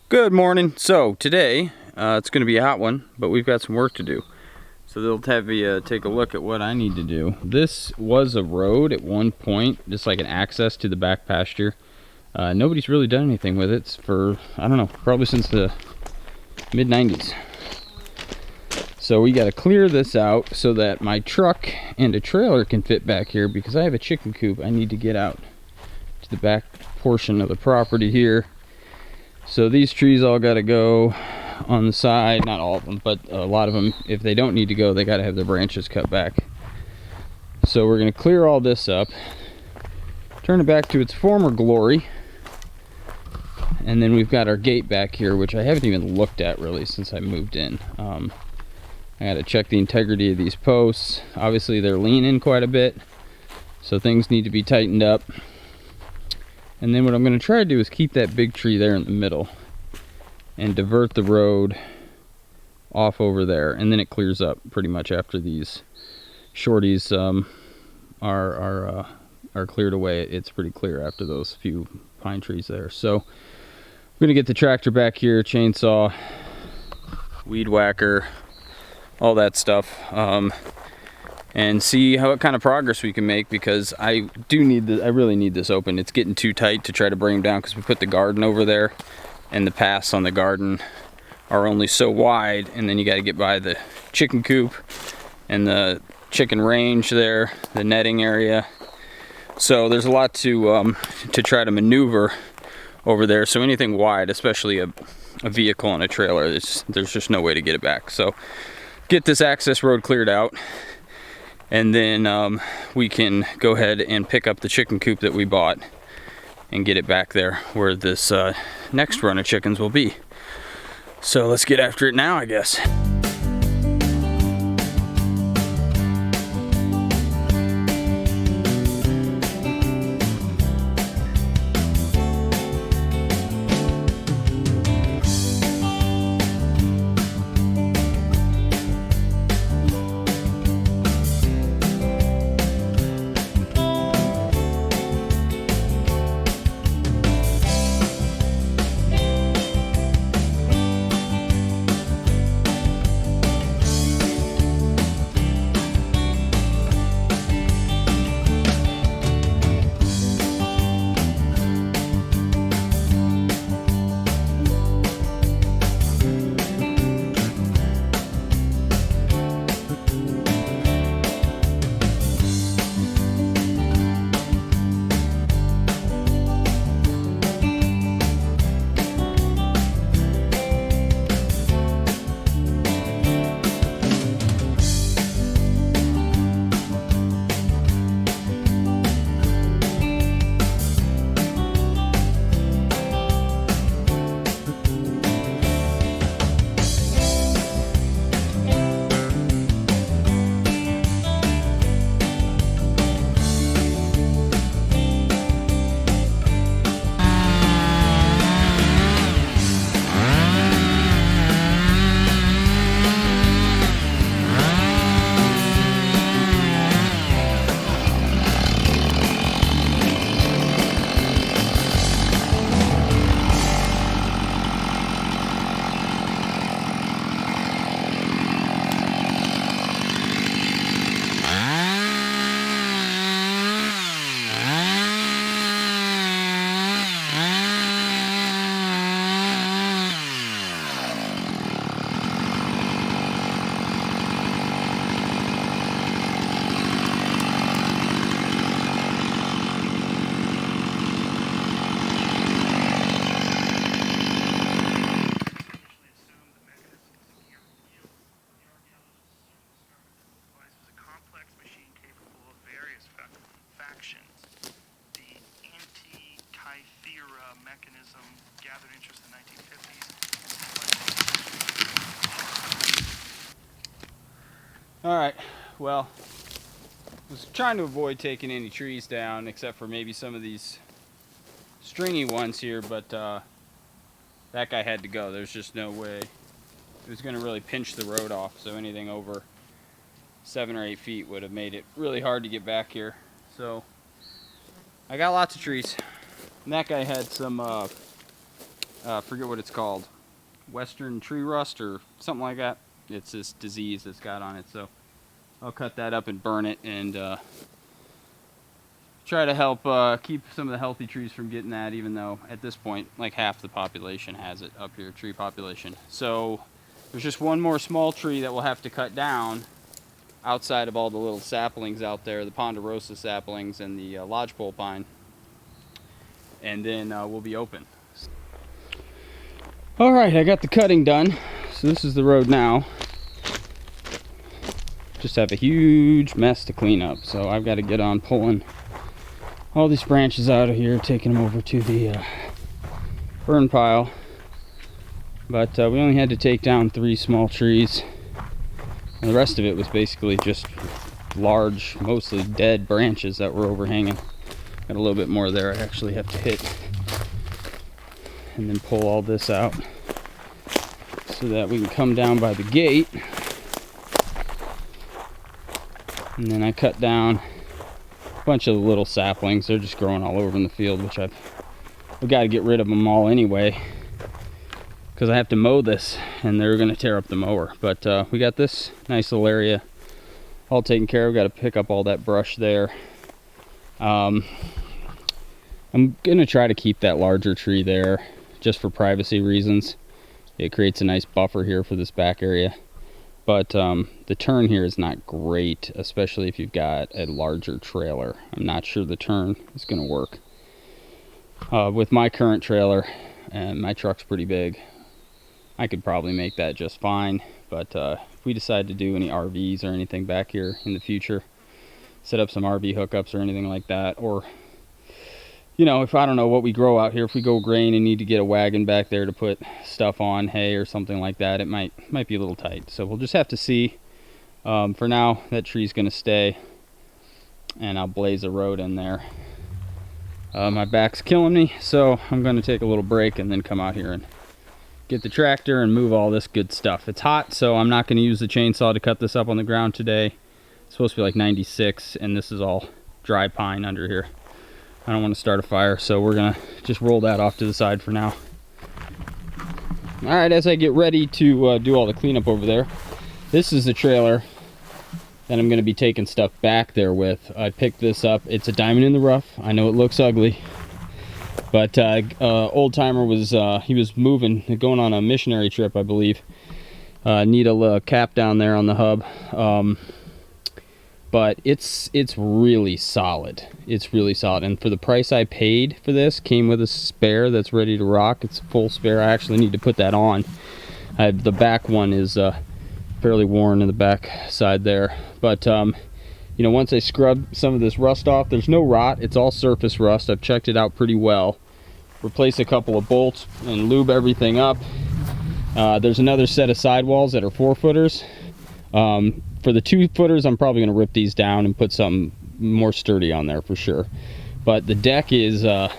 Good morning. So today it's going to be a hot one, but we've got some work to do. So they'll have you take a look at what I need to do. This was a road at one point, just like an access to the back pasture. Nobody's really done anything with it for, I don't know, probably since the mid-90s. So we got to clear this out so that my truck and a trailer can fit back here, because I have a chicken coop I need to get out to the back portion of the property here. So these trees all got to go on the side, not all of them, but a lot of them. If they don't need to go, they got to have their branches cut back. So we're going to clear all this up, turn it back to its former glory, and then we've got our gate back here, which I haven't even looked at really since I moved in. I got to check the integrity of these posts. Obviously they're leaning quite a bit, so things need to be tightened up. And then what I'm going to try to do is keep that big tree there in the middle and divert the road off over there, and then it clears up pretty much after these shorties are cleared away. It's pretty clear after those few pine trees there. So I'm going to get the tractor back here, chainsaw, weed whacker, all that stuff, and see what kind of progress we can make, because I really need this open. It's getting too tight to try to bring them down, because we put the garden over there, and the paths on the garden are only so wide, and then you got to get by the chicken coop and the chicken range there, the netting area. So there's a lot to try to maneuver over there. So anything wide, especially a vehicle and a trailer, there's just no way to get it back. So get this access road cleared out, and then we can go ahead and pick up the chicken coop that we bought and get it back there where this next run of chickens will be. So let's get after it now, I guess. Mechanism gathered interest in the 1950s. All right, well, I was trying to avoid taking any trees down, except for maybe some of these stringy ones here, but that guy had to go. There's just no way. It was going to really pinch the road off, so anything over 7 or 8 feet would have made it really hard to get back here. So I got lots of trees. And that guy had some forget what it's called, Western tree rust or something like that. It's this disease that's got on it, so I'll cut that up and burn it and try to help keep some of the healthy trees from getting that, even though at this point like half the population has it up here, tree population. So there's just one more small tree that we'll have to cut down outside of all the little saplings out there, the ponderosa saplings and the lodgepole pine, and then we'll be open. All right, I got the cutting done. So this is the road now. Just have a huge mess to clean up, so I've got to get on pulling all these branches out of here, taking them over to the burn pile. But we only had to take down 3 small trees, and the rest of it was basically just large, mostly dead branches that were overhanging. Got a little bit more there I actually have to hit, and then pull all this out so that we can come down by the gate. And then I cut down a bunch of the little saplings. They're just growing all over in the field, which I've got to get rid of them all anyway, because I have to mow this and they're going to tear up the mower. But we got this nice little area all taken care of. Got to pick up all that brush there. I'm going to try to keep that larger tree there just for privacy reasons. It creates a nice buffer here for this back area. But the turn here is not great, especially if you've got a larger trailer. I'm not sure the turn is going to work. With my current trailer, and my truck's pretty big, I could probably make that just fine. But if we decide to do any RVs or anything back here in the future, set up some RV hookups or anything like that, or you know, if I don't know what we grow out here, if we go grain and need to get a wagon back there to put stuff on, hay or something like that, it might be a little tight. So we'll just have to see. For now, that tree's going to stay, and I'll blaze a road in there. My back's killing me, so I'm going to take a little break and then come out here and get the tractor and move all this good stuff. It's hot, so I'm not going to use the chainsaw to cut this up on the ground today. It's supposed to be like 96, and this is all dry pine under here. I don't want to start a fire, so we're gonna just roll that off to the side for now. All right, as I get ready to do all the cleanup over there, this is the trailer that I'm gonna be taking stuff back there with. I picked this up. It's a diamond in the rough. I know it looks ugly, but old timer was he was moving, going on a missionary trip, I believe. Need a little cap down there on the hub. But it's really solid. It's really solid, and for the price I paid for this, came with a spare that's ready to rock. It's a full spare. I actually need to put that on. The back one is fairly worn in the back side there, but you know, once I scrub some of this rust off, there's no rot. It's all surface rust. I've checked it out pretty well. Replace a couple of bolts and lube everything up. There's another set of sidewalls that are 4-footers. For the 2-footers, I'm probably going to rip these down and put something more sturdy on there for sure. But the deck is the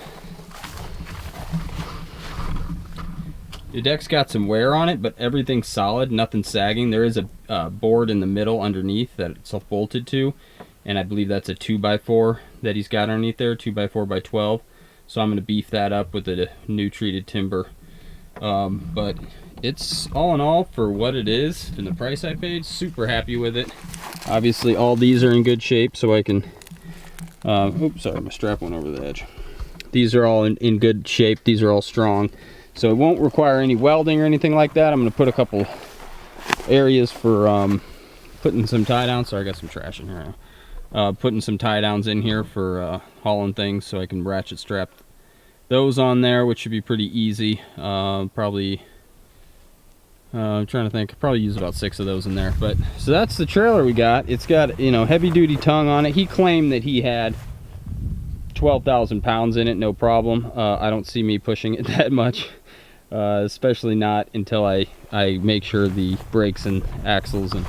deck's got some wear on it, but everything's solid, nothing sagging. There is a board in the middle underneath that it's bolted to, and I believe that's a 2x4 that he's got underneath there, 2x4x12. So I'm going to beef that up with the new treated timber. But it's all in all, for what it is and the price I paid, super happy with it. Obviously all these are in good shape, so I can oops, sorry, my strap went over the edge. These are all in good shape. These are all strong, so it won't require any welding or anything like that. I'm going to put a couple areas for putting some tie downs. Sorry, I got some trash in here now. Putting some tie downs in here for hauling things, so I can ratchet strap those on there, which should be pretty easy. Probably I'm trying to think, probably use about 6 of those in there. But so that's the trailer we got. It's got, you know, heavy duty tongue on it. He claimed that he had 12,000 pounds in it, no problem. I don't see me pushing it that much, especially not until I make sure the brakes and axles and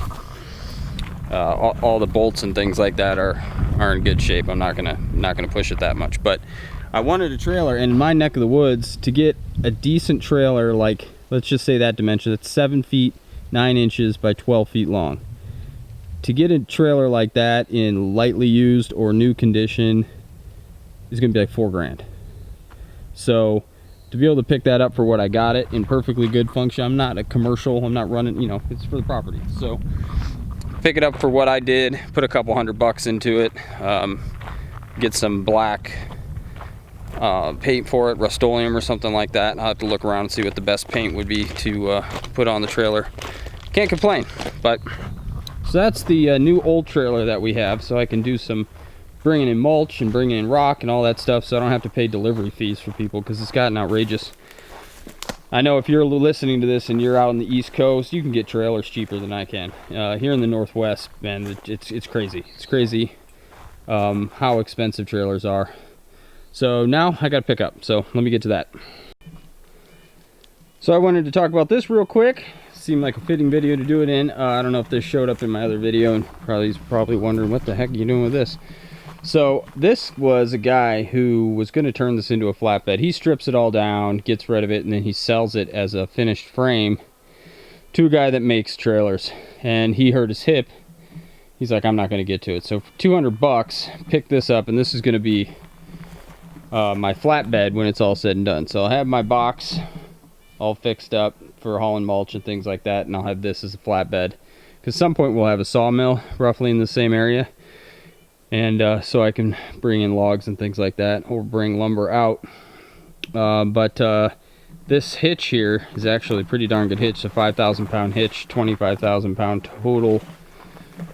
all the bolts and things like that are in good shape. I'm not gonna push it that much. But I wanted a trailer, and in my neck of the woods, to get a decent trailer, like, let's just say that dimension, it's 7 feet 9 inches by 12 feet long. To get a trailer like that in lightly used or new condition is gonna be like $4 grand. So to be able to pick that up for what I got it in perfectly good function. I'm not a commercial, I'm not running, you know, it's for the property. So pick it up for what I did, put a couple $100 into it, get some black paint for it, Rust-Oleum or something like that. I'll have to look around and see what the best paint would be to put on the trailer. Can't complain. But so that's the new old trailer that we have, so I can do some bringing in mulch and bringing in rock and all that stuff, so I don't have to pay delivery fees for people, because it's gotten outrageous. I know if you're listening to this and you're out on the East Coast, you can get trailers cheaper than I can. Here in the Northwest, man, it's crazy. It's crazy how expensive trailers are. So now I got to pick up, so let me get to that. So I wanted to talk about this real quick. Seemed like a fitting video to do it in. I don't know if this showed up in my other video, and he's probably wondering what the heck are you doing with this. So this was a guy who was going to turn this into a flatbed. He strips it all down, gets rid of it, and then he sells it as a finished frame to a guy that makes trailers. And he hurt his hip. He's like, I'm not going to get to it. So for $200, pick this up, and this is going to be my flatbed when it's all said and done. So I'll have my box all fixed up for hauling mulch and things like that, and I'll have this as a flatbed. Because at some point we'll have a sawmill roughly in the same area. And so I can bring in logs and things like that, or bring lumber out. But this hitch here is actually a pretty darn good hitch. A 5,000 pound hitch, 25,000 pound total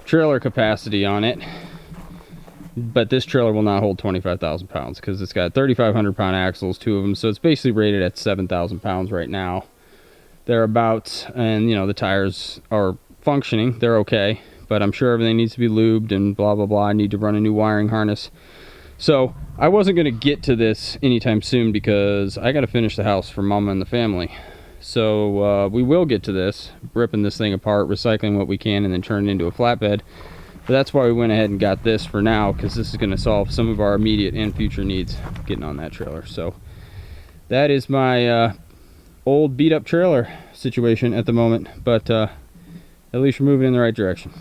trailer capacity on it. But this trailer will not hold 25,000 pounds because it's got 3,500 pound axles, 2 of them. So it's basically rated at 7,000 pounds right now, thereabouts. And you know, the tires are functioning, they're okay. But I'm sure everything needs to be lubed and blah, blah, blah. I need to run a new wiring harness. So I wasn't going to get to this anytime soon because I got to finish the house for Mama and the family. So we will get to this, ripping this thing apart, recycling what we can, and then turn it into a flatbed. But that's why we went ahead and got this for now, because this is going to solve some of our immediate and future needs getting on that trailer. So that is my old beat up trailer situation at the moment. But at least we're moving in the right direction.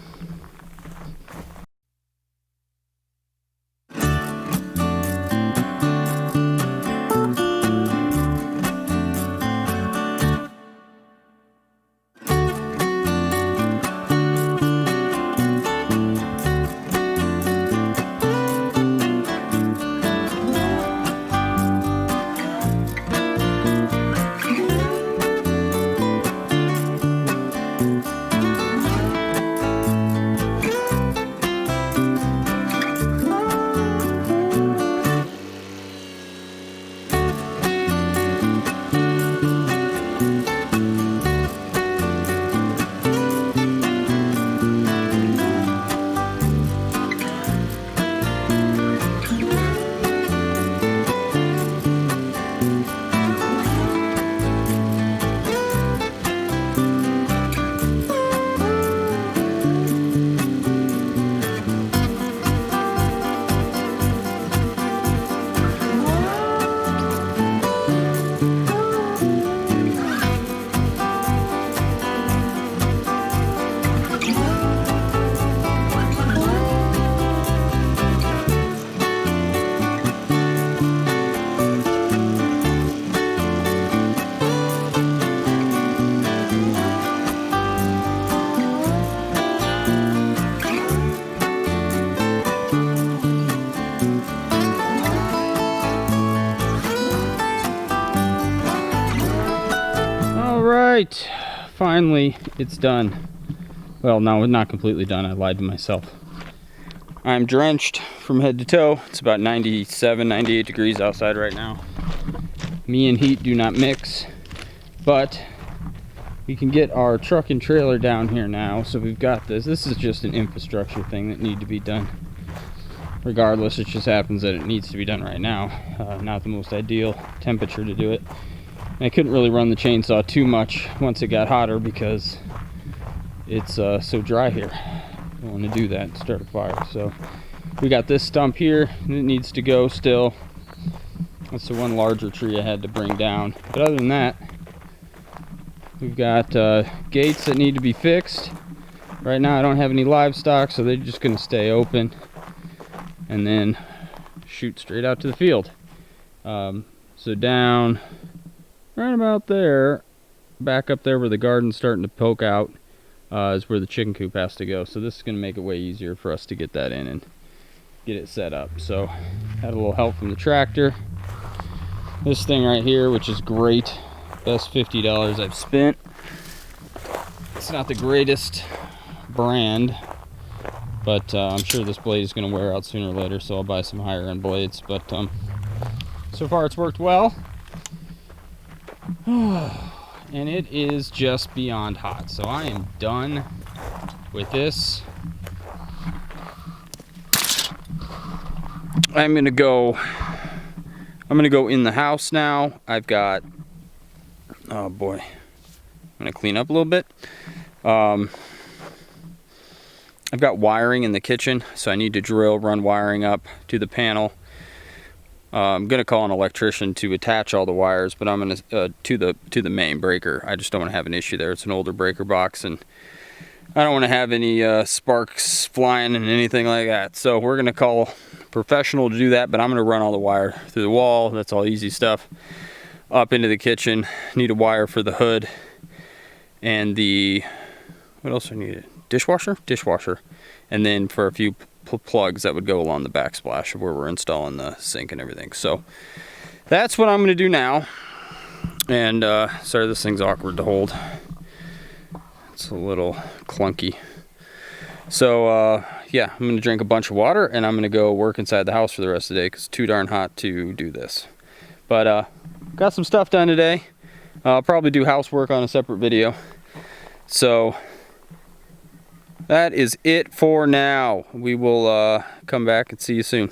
Alright, finally it's done. Well, no, not completely done. I lied to myself. I'm drenched from head to toe. It's about 97, 98 degrees outside right now. Me and heat do not mix, but we can get our truck and trailer down here now. So we've got this. This is just an infrastructure thing that needs to be done. Regardless, it just happens that it needs to be done right now. Not the most ideal temperature to do it. I couldn't really run the chainsaw too much once it got hotter because it's so dry here. I don't want to do that and start a fire. So we got this stump here, and it needs to go still. That's the one larger tree I had to bring down. But other than that, we've got gates that need to be fixed. Right now I don't have any livestock, so they're just going to stay open and then shoot straight out to the field. So down right about there, back up there where the garden's starting to poke out, is where the chicken coop has to go. So this is going to make it way easier for us to get that in and get it set up. So had a little help from the tractor. This thing right here, which is great, best $50 I've spent. It's not the greatest brand, but I'm sure this blade is going to wear out sooner or later, so I'll buy some higher end blades. But so far it's worked well. And it is just beyond hot, so I am done with this. I'm gonna go in the house now. I've got, oh boy, I'm gonna clean up a little bit. I've got wiring in the kitchen, so I need to run wiring up to the panel. I'm gonna call an electrician to attach all the wires, but I'm gonna to the main breaker. I just don't want to have an issue there. It's an older breaker box, and I don't want to have any sparks flying and anything like that. So we're gonna call a professional to do that, but I'm gonna run all the wire through the wall. That's all easy stuff. Up into the kitchen. Need a wire for the hood and the, what else do I need? Dishwasher, and then for a few plugs that would go along the backsplash of where we're installing the sink and everything. So that's what I'm going to do now. And sorry, this thing's awkward to hold. It's a little clunky. So yeah, I'm going to drink a bunch of water, and I'm going to go work inside the house for the rest of the day because it's too darn hot to do this. But got some stuff done today. I'll probably do housework on a separate video. So that is it for now. We will come back and see you soon.